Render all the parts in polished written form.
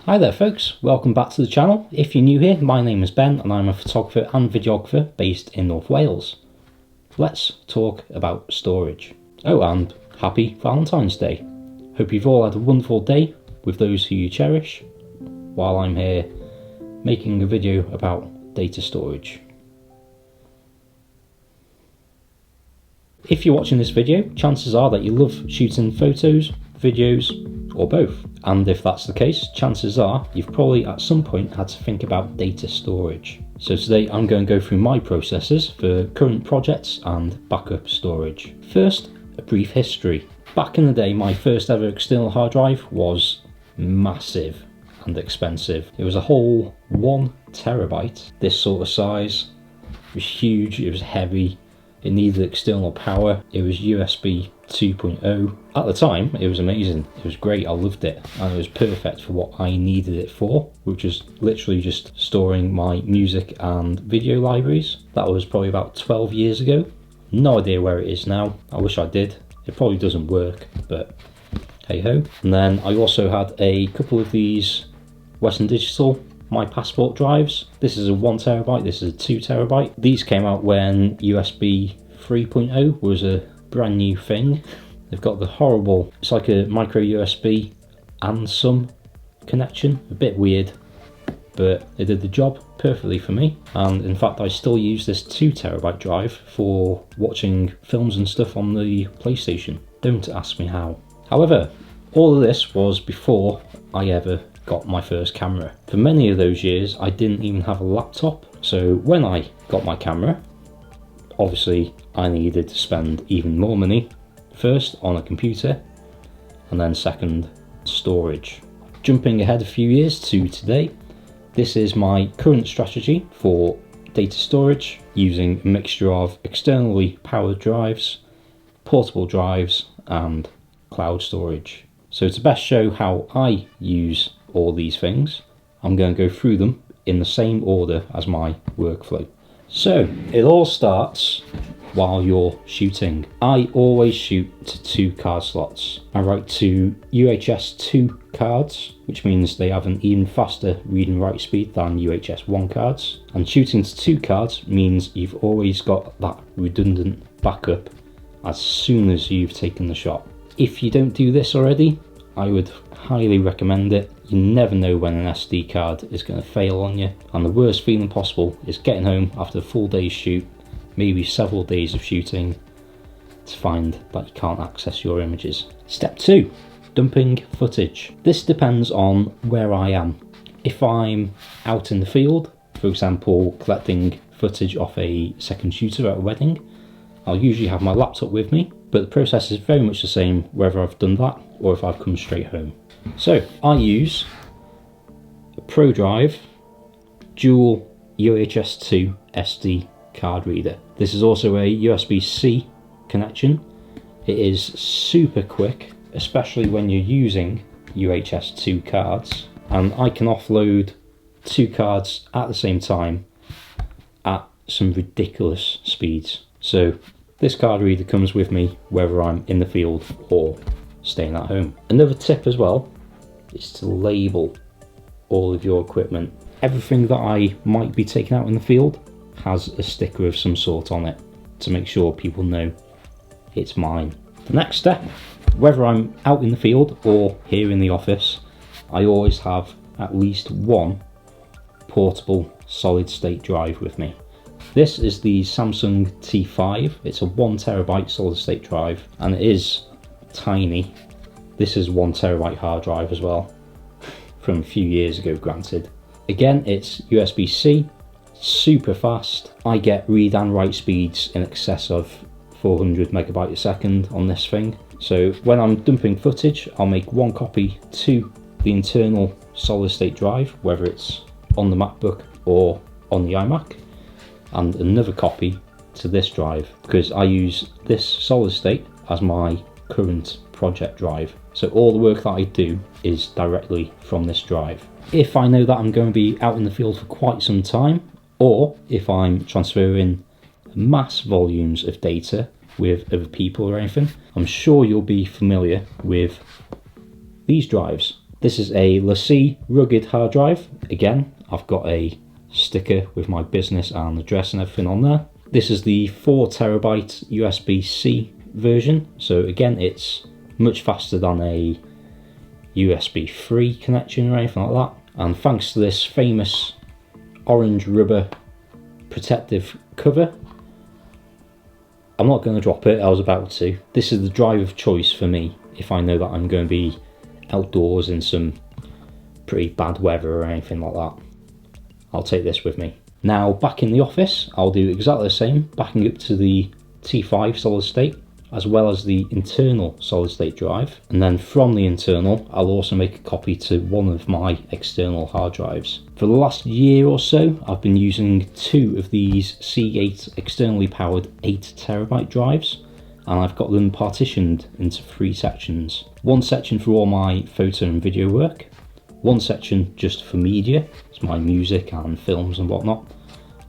Hi there folks, welcome back to the channel. If you're new here, my name is Ben and I'm a photographer and videographer based in North Wales. Let's talk about storage. Oh, and happy Valentine's Day. Hope you've all had a wonderful day with those who you cherish, while I'm here making a video about data storage. If you're watching this video, chances are that you love shooting photos, videos, or both. And if that's the case, chances are you've probably at some point had to think about data storage. So today I'm going to go through my processes for current projects and backup storage. First, a brief history. Back in the day, my first ever external hard drive was massive and expensive. It was a whole 1 terabyte, this sort of size. It was huge, it was heavy. It needed external power. It was USB 2.0. At the time, it was amazing. It was great, I loved it. And it was perfect for what I needed it for, which was literally just storing my music and video libraries. That was probably about 12 years ago. No idea where it is now. I wish I did. It probably doesn't work, but hey ho. And then I also had a couple of these Western Digital My Passport drives. This is a 1 terabyte, this is a 2 terabyte. These came out when USB 3.0 was a brand new thing. They've got the horrible, it's like a micro USB and some connection, a bit weird, but they did the job perfectly for me. And in fact, I still use this 2 terabyte drive for watching films and stuff on the PlayStation. Don't ask me how. However, all of this was before I ever got my first camera. For many of those years, I didn't even have a laptop. So when I got my camera, obviously I needed to spend even more money. First on a computer, and then second, storage. Jumping ahead a few years to today, this is my current strategy for data storage, using a mixture of externally powered drives, portable drives, and cloud storage. So to best show how I use all these things, I'm going to go through them in the same order as my workflow. So it all starts while you're shooting. I always shoot to 2 card slots. I write to UHS 2 cards, which means they have an even faster read and write speed than UHS 1 cards. And shooting to 2 cards means you've always got that redundant backup as soon as you've taken the shot. If you don't do this already, I would highly recommend it. You never know when an SD card is going to fail on you, and the worst feeling possible is getting home after a full day's shoot, maybe several days of shooting, to find that you can't access your images. Step 2, dumping footage. This depends on where I am. If I'm out in the field, for example collecting footage off a second shooter at a wedding, I'll usually have my laptop with me, but the process is very much the same whether I've done that or if I've come straight home. So I use a ProDrive dual UHS 2 SD card reader. This is also a USB-C connection. It is super quick, especially when you're using UHS 2 cards, and I can offload 2 cards at the same time at some ridiculous speeds. So this card reader comes with me whether I'm in the field or staying at home. Another tip as well is to label all of your equipment. Everything that I might be taking out in the field has a sticker of some sort on it to make sure people know it's mine. The next step, whether I'm out in the field or here in the office, I always have at least 1 portable solid state drive with me. This is the Samsung T5. It's a 1 terabyte solid state drive, and it is tiny. This is 1 terabyte hard drive as well, from a few years ago granted. Again, it's USB-C, super fast. I get read and write speeds in excess of 400 megabytes a second on this thing. So when I'm dumping footage, I'll make 1 copy to the internal solid state drive, whether it's on the MacBook or on the iMac, and another copy to this drive, because I use this solid state as my current project drive. So all the work that I do is directly from this drive. If I know that I'm going to be out in the field for quite some time, or if I'm transferring mass volumes of data with other people or anything, I'm sure you'll be familiar with these drives. This is a LUTs rugged hard drive. Again, I've got a sticker with my business and address and everything on there. This is the 4TB USB-C version, so again it's much faster than a USB 3 connection or anything like that, and thanks to this famous orange rubber protective cover, I'm not going to drop it, I was about to. This is the drive of choice for me if I know that I'm going to be outdoors in some pretty bad weather or anything like that. I'll take this with me. Now back in the office, I'll do exactly the same, backing up to the T5 solid state as well as the internal solid state drive, and then from the internal I'll also make a copy to one of my external hard drives. For the last year or so I've been using two of these Seagate externally powered 8TB drives, and I've got them partitioned into three sections. One section for all my photo and video work, one section just for media, it's my music and films and whatnot,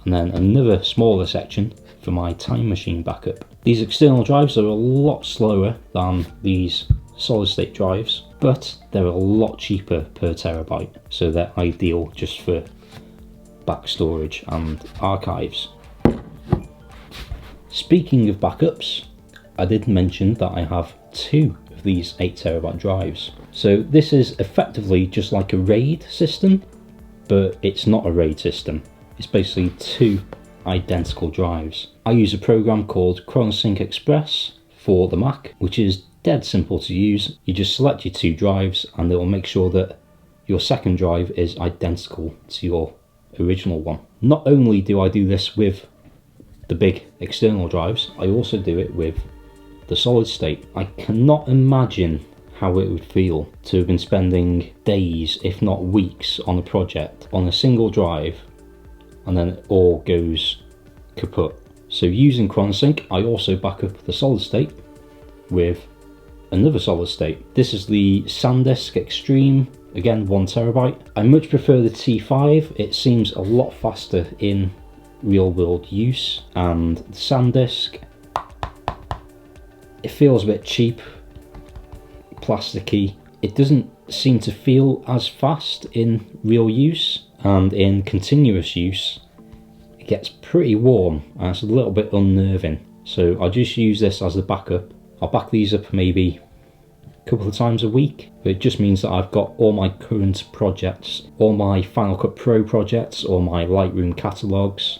and then another smaller section for my time machine backup. These external drives are a lot slower than these solid state drives, but they're a lot cheaper per terabyte, so they're ideal just for back storage and archives. Speaking of backups, I did mention that I have two of these 8TB drives. So this is effectively just like a RAID system, but it's not a RAID system. It's basically two identical drives. I use a program called ChronoSync Express for the Mac, which is dead simple to use. You just select your two drives and it will make sure that your second drive is identical to your original one. Not only do I do this with the big external drives, I also do it with the solid state. I cannot imagine how it would feel to have been spending days, if not weeks, on a project on a single drive, and then it all goes kaput. So using ChronoSync, I also back up the solid state with another solid state. This is the SanDisk Extreme, again 1TB. I much prefer the T5, it seems a lot faster in real world use, and the SanDisk, it feels a bit cheap, plasticky. It doesn't seem to feel as fast in real use, and in continuous use it gets pretty warm and it's a little bit unnerving. So I'll just use this as the backup. I'll back these up maybe a couple of times a week, but it just means that I've got all my current projects, all my Final Cut Pro projects, all my Lightroom catalogues,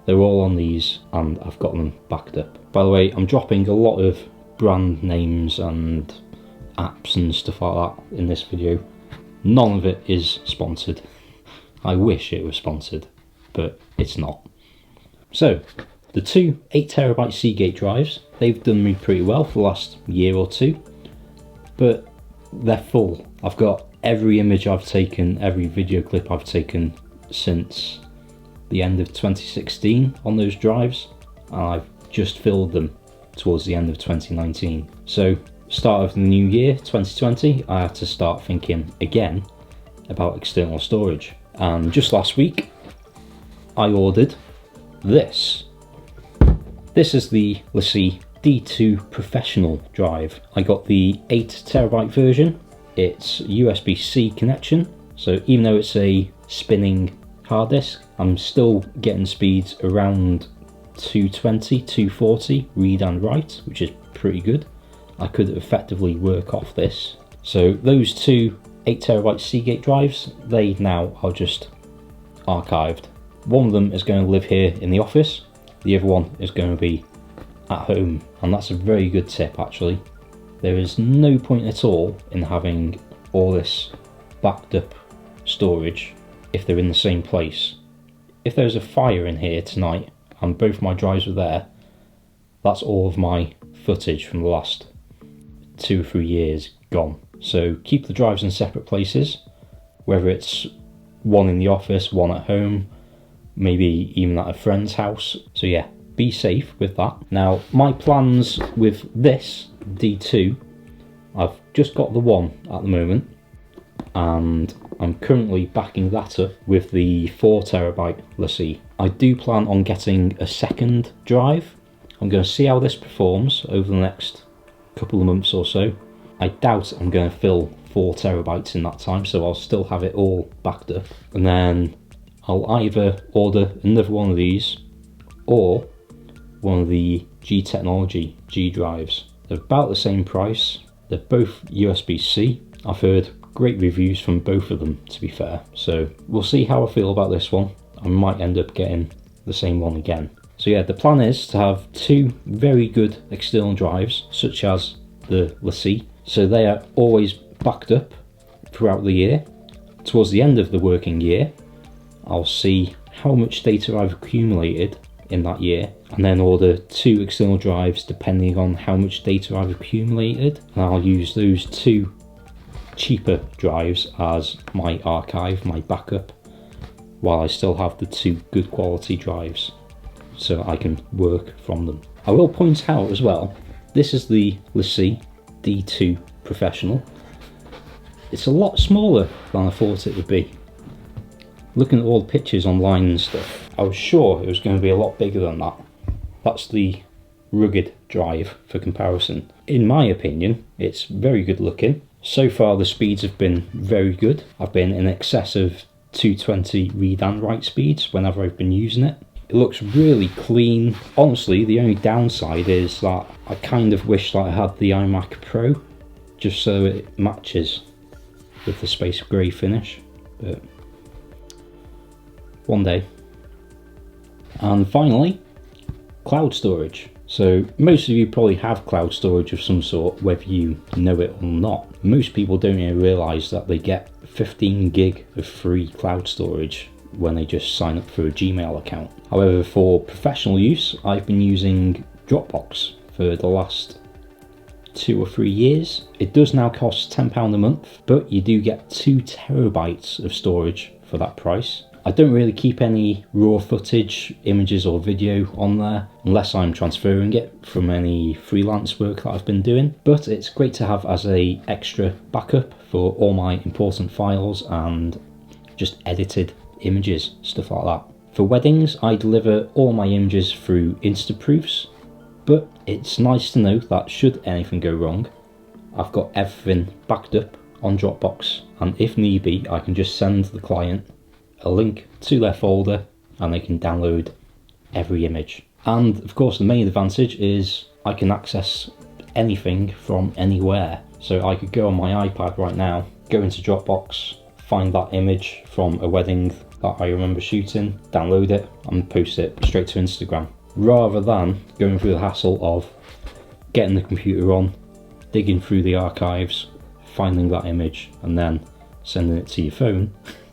they're all on these and I've got them backed up. By the way, I'm dropping a lot of brand names and apps and stuff like that in this video. None of it is sponsored. I wish it was sponsored, but it's not. So, the two 8TB Seagate drives, they've done me pretty well for the last year or two, but they're full. I've got every image I've taken, every video clip I've taken since the end of 2016 on those drives, and I've just filled them towards the end of 2019. So, start of the new year, 2020, I had to start thinking again about external storage. And just last week, I ordered this. This is the LUTs D2 Professional drive. I got the 8TB version. It's USB-C connection, so even though it's a spinning hard disk, I'm still getting speeds around 220, 240 read and write, which is pretty good. I could effectively work off this. So those two 8TB Seagate drives, they now are just archived. One of them is going to live here in the office, the other one is going to be at home, and that's a very good tip actually. There is no point at all in having all this backed up storage if they're in the same place. If there's a fire in here tonight and both my drives are there, that's all of my footage from the last 2 or 3 years gone. So keep the drives in separate places, whether it's one in the office, one at home, maybe even at a friend's house. So yeah, be safe with that. Now my plans with this D2, I've just got the one at the moment, and I'm currently backing that up with the 4TB LUTs. I do plan on getting a second drive. I'm going to see how this performs over the next couple of months or so. I doubt I'm going to fill 4 terabytes in that time, so I'll still have it all backed up. And then I'll either order another one of these or one of the G Technology G drives. They're about the same price. They're both USB-C. I've heard great reviews from both of them, to be fair. So we'll see how I feel about this one. I might end up getting the same one again. So yeah, the plan is to have 2 very good external drives, such as the LUTs. So they are always backed up throughout the year. Towards the end of the working year, I'll see how much data I've accumulated in that year, and then order 2 external drives depending on how much data I've accumulated. And I'll use those 2 cheaper drives as my archive, my backup, while I still have the 2 good quality drives so I can work from them. I will point out as well, this is the LUT D2 Professional. It's a lot smaller than I thought it would be. Looking at all the pictures online and stuff, I was sure it was going to be a lot bigger than that. That's the rugged drive for comparison. In my opinion, it's very good looking. So far the speeds have been very good. I've been in excess of 220 read and write speeds whenever I've been using it. It looks really clean. Honestly, the only downside is that I kind of wish that I had the iMac Pro, just so it matches with the space grey finish, but one day. And finally, cloud storage. So most of you probably have cloud storage of some sort, whether you know it or not. Most people don't even realise that they get 15 gig of free cloud storage when they just sign up for a Gmail account. However, for professional use, I've been using Dropbox for the last 2 or 3 years. It does now cost £10 a month, but you do get 2 terabytes of storage for that price. I don't really keep any raw footage, images or video on there unless I'm transferring it from any freelance work that I've been doing, but it's great to have as a extra backup for all my important files and just edited images, stuff like that. For weddings, I deliver all my images through Instaproofs, but it's nice to know that should anything go wrong, I've got everything backed up on Dropbox, and if need be, I can just send the client a link to their folder and they can download every image. And of course the main advantage is I can access anything from anywhere. So I could go on my iPad right now, go into Dropbox, find that image from a wedding that I remember shooting, download it and post it straight to Instagram, rather than going through the hassle of getting the computer on, digging through the archives, finding that image and then sending it to your phone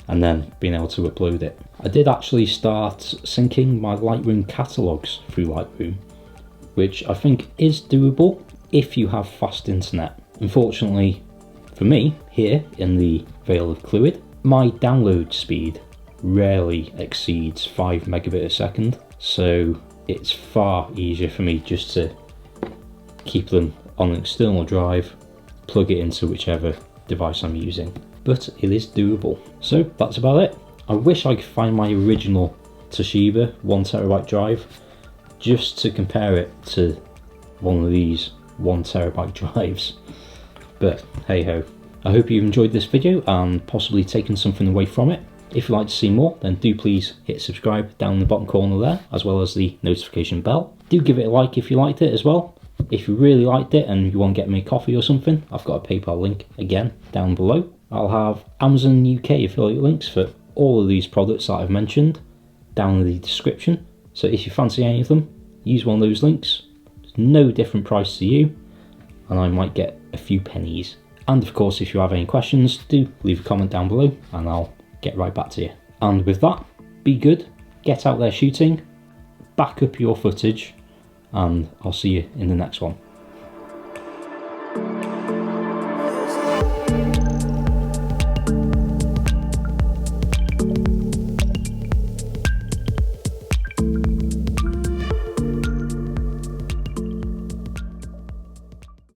and then being able to upload it. I did actually start syncing my Lightroom catalogues through Lightroom, which I think is doable if you have fast internet. Unfortunately for me, here in the Vale of Clwyd, my download speed rarely exceeds 5 megabit a second, so it's far easier for me just to keep them on an external drive, plug it into whichever device I'm using. But it is doable. So that's about it. I wish I could find my original Toshiba 1 terabyte drive just to compare it to one of these 1 terabyte drives. But hey ho. I hope you've enjoyed this video and possibly taken something away from it. If you'd like to see more, then do please hit subscribe down in the bottom corner there, as well as the notification bell. Do give it a like if you liked it as well. If you really liked it and you want to get me a coffee or something, I've got a PayPal link again down below. I'll have Amazon UK affiliate links for all of these products that I've mentioned down in the description. So if you fancy any of them, use one of those links. It's no different price to you, and I might get a few pennies. And of course, if you have any questions, do leave a comment down below and I'll get right back to you. And with that, be good, get out there shooting, back up your footage, and I'll see you in the next one.